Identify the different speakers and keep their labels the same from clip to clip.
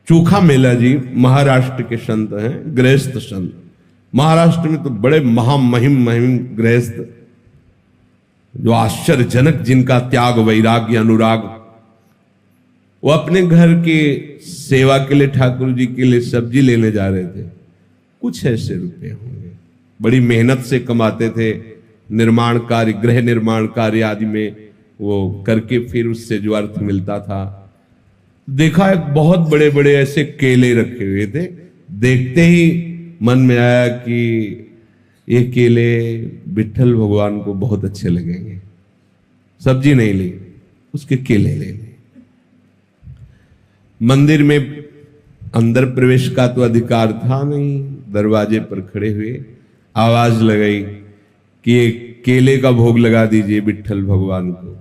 Speaker 1: चोखा मेला जी महाराष्ट्र के संत हैं, गृहस्थ संत। महाराष्ट्र में तो बड़े महामहिम महिम गृहस्थ, जो आश्चर्यजनक, जिनका त्याग वैराग्य अनुराग। वो अपने घर के सेवा के लिए, ठाकुर जी के लिए सब्जी लेने जा रहे थे। कुछ ऐसे रुपए होंगे, बड़ी मेहनत से कमाते थे, निर्माण कार्य, गृह निर्माण कार्य आदि में वो करके फिर उससे जो अर्थ मिलता था। देखा एक बहुत बड़े बड़े ऐसे केले रखे हुए थे। देखते ही मन में आया कि ये केले विट्ठल भगवान को बहुत अच्छे लगेंगे। सब्जी नहीं ली, उसके केले ले ली। मंदिर में अंदर प्रवेश का तो अधिकार था नहीं। दरवाजे पर खड़े हुए आवाज लगाई कि ये केले का भोग लगा दीजिए विट्ठल भगवान को।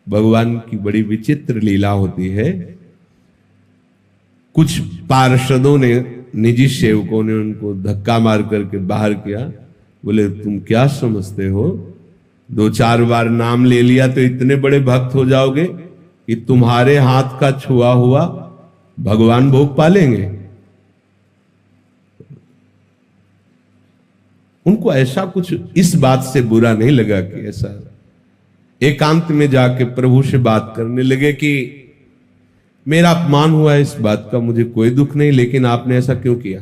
Speaker 1: भगवान की बड़ी विचित्र लीला होती है। कुछ पार्षदों ने, निजी सेवकों ने उनको धक्का मार करके बाहर किया। बोले तुम क्या समझते हो, 2-4 बार नाम ले लिया तो इतने बड़े भक्त हो जाओगे कि तुम्हारे हाथ का छुआ हुआ भगवान भोग पालेंगे। उनको ऐसा कुछ इस बात से बुरा नहीं लगा कि ऐसा, एकांत में जाके प्रभु से बात करने लगे कि मेरा अपमान हुआ, इस बात का मुझे कोई दुख नहीं, लेकिन आपने ऐसा क्यों किया।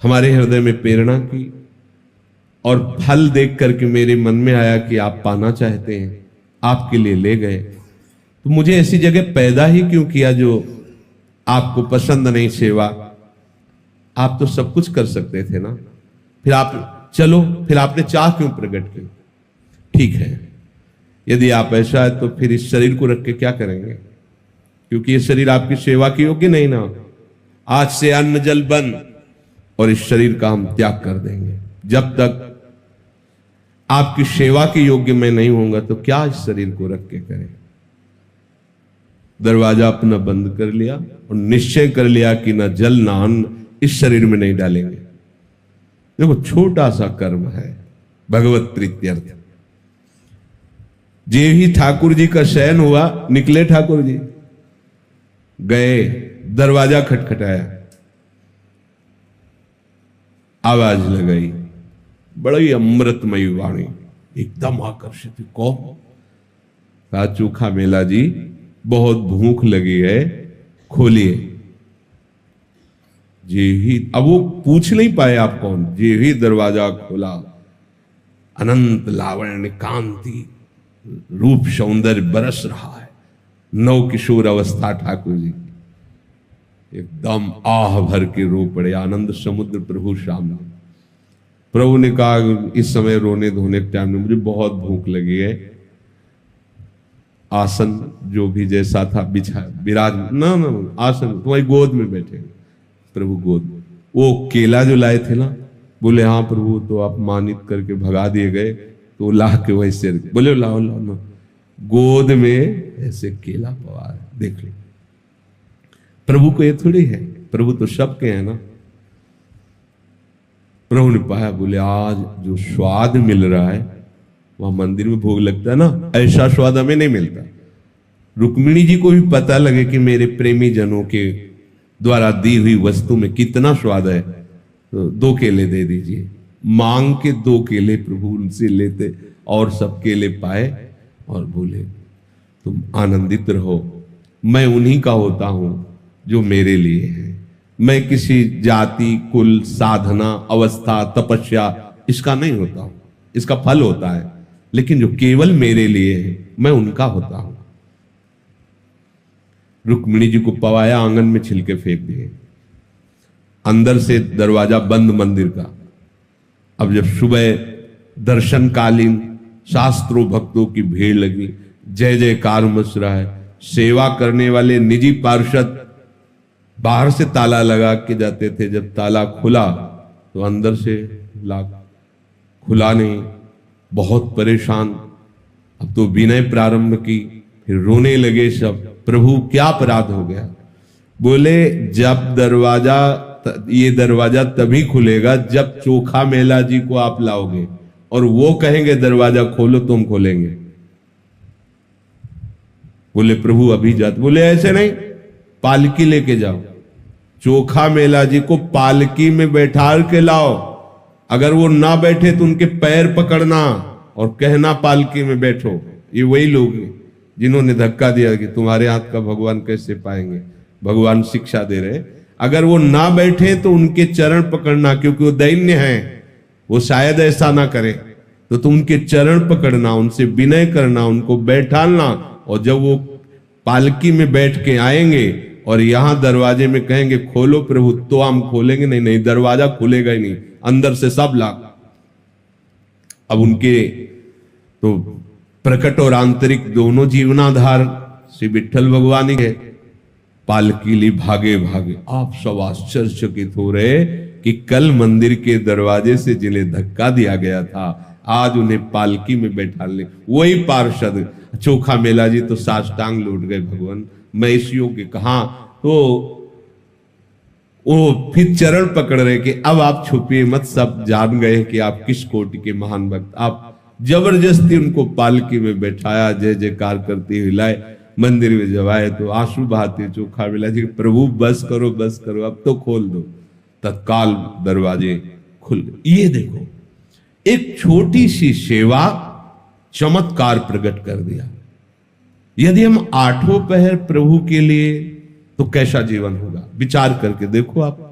Speaker 1: हमारे हृदय में प्रेरणा की और फल देख करके मेरे मन में आया कि आप पाना चाहते हैं, आपके लिए ले गए। तो मुझे ऐसी जगह पैदा ही क्यों किया जो आपको पसंद नहीं सेवा। आप तो सब कुछ कर सकते थे ना, फिर आप चलो, फिर आपने चाह क्यों प्रकट की। ठीक है, यदि आप ऐसा है तो फिर इस शरीर को रख के क्या करेंगे, क्योंकि ये शरीर आपकी सेवा के योग्य नहीं ना। आज से अन्न जल बंद और इस शरीर का हम त्याग कर देंगे। जब तक आपकी सेवा के योग्य मैं नहीं होऊंगा तो क्या इस शरीर को रख के करें। दरवाजा अपना बंद कर लिया और निश्चय कर लिया कि ना जल ना अन्न इस शरीर में नहीं डालेंगे। देखो छोटा सा कर्म है, भगवत प्रीत्यर्थ। जे ही ठाकुर जी का शयन हुआ, निकले ठाकुर जी, गए, दरवाजा खटखटाया, आवाज लगाई, बड़ी अमृतमयी वाणी, एकदम आकर्षित। कौन? कहा चोखा मेला जी, बहुत भूख लगी है, खोलिए। जे ही, अब वो पूछ नहीं पाए आप कौन, जे ही दरवाजा खोला, अनंत लावण्य कांति रूप सौंदर्य बरस रहा है। नव किशोर अवस्था ठाकुर जी, एकदम आह भर के रो पड़े। आनंद समुद्र प्रभु सामने। प्रभु ने कहा इस समय रोने धोने के टाइम में मुझे बहुत भूख लगी है। आसन जो भी जैसा था बिछा, विराज ना आसन तुम्हारी गोद में बैठे। प्रभु गोद, वो केला जो लाए थे ना, बोले हाँ प्रभु, तो आप मानित करके भगा दिए गए, तो ला के वैसे बोले लाओ लाओ ना। गोद में ऐसे केला पवा है, देख लो। प्रभु को ये थोड़ी है, प्रभु तो सबके हैं ना। प्रभु ने पाया, बोले आज जो स्वाद मिल रहा है वहां मंदिर में भोग लगता है ना, ऐसा स्वाद हमें नहीं मिलता। रुक्मिणी जी को भी पता लगे कि मेरे प्रेमी जनों के द्वारा दी हुई वस्तु में कितना स्वाद है, तो 2 केले दे दीजिए। मांग के 2 केले प्रभु उनसे लेते और सब केले पाए और बोले तुम आनंदित रहो, मैं उन्हीं का होता हूं जो मेरे लिए है। मैं किसी जाति, कुल, साधना, अवस्था, तपस्या इसका नहीं होता हूं, इसका फल होता है, लेकिन जो केवल मेरे लिए है मैं उनका होता हूं। रुक्मिणी जी को पवाया, आंगन में छिलके फेंक दिए। अंदर से दरवाजा बंद मंदिर का। अब जब सुबह दर्शनकालीन शास्त्रों भक्तों की भीड़ लगी, जय जयकार मच रहा है। सेवा करने वाले निजी पार्षद बाहर से ताला लगा के जाते थे, जब ताला खुला तो अंदर से खुला नहीं, बहुत परेशान। अब तो विनय प्रारंभ की, फिर रोने लगे सब। प्रभु क्या अपराध हो गया। बोले जब ये दरवाजा तभी खुलेगा जब चोखा मेला जी को आप लाओगे और वो कहेंगे दरवाजा खोलो तो हम खोलेंगे। बोले प्रभु अभी जाते। बोले ऐसे नहीं, पालकी लेके जाओ, चोखा मेला जी को पालकी में बैठा के लाओ। अगर वो ना बैठे तो उनके पैर पकड़ना और कहना पालकी में बैठो। ये वही लोग हैं जिन्होंने धक्का दिया कि तुम्हारे हाथ का भगवान कैसे पाएंगे, भगवान शिक्षा दे रहे। अगर वो ना बैठे तो उनके चरण पकड़ना, क्योंकि वो दैन्य हैं, वो शायद ऐसा ना करें, तो तुम उनके चरण पकड़ना, उनसे विनय करना, उनको बैठाना। और जब वो पालकी में बैठ के आएंगे और यहां दरवाजे में कहेंगे खोलो प्रभु, तो हम खोलेंगे। नहीं नहीं, दरवाजा खुलेगा ही नहीं, अंदर से सब लाग। अब उनके तो प्रकट और आंतरिक दोनों जीवनाधार श्री विठ्ठल भगवान ही है। पालकी ली भागे भागे। आप सब आश्चर्यचकित हो रहे कि कल मंदिर के दरवाजे से जिन्हें धक्का दिया गया था, आज उन्हें पालकी में बैठा ले। वही पार्षद चोखा मेला जी तो साष्टांग लौट गए भगवान, मैं इस योग्य कहा। तो वो फिर चरण पकड़ रहे कि अब आप छुपिए मत, सब जान गए कि आप किस कोटि के महान भक्त। आप जबरदस्ती उनको पालकी में बैठाया, जय जयकार करते हिलाए। मंदिर में जब आए तो आंसू बहाते चोखा मेला जी, प्रभु बस करो बस करो, अब तो खोल दो। तत्काल दरवाजे खुल गए। ये देखो, एक छोटी सी सेवा चमत्कार प्रकट कर दिया। यदि हम आठों पहर प्रभु के लिए, तो कैसा जीवन होगा, विचार करके देखो आप।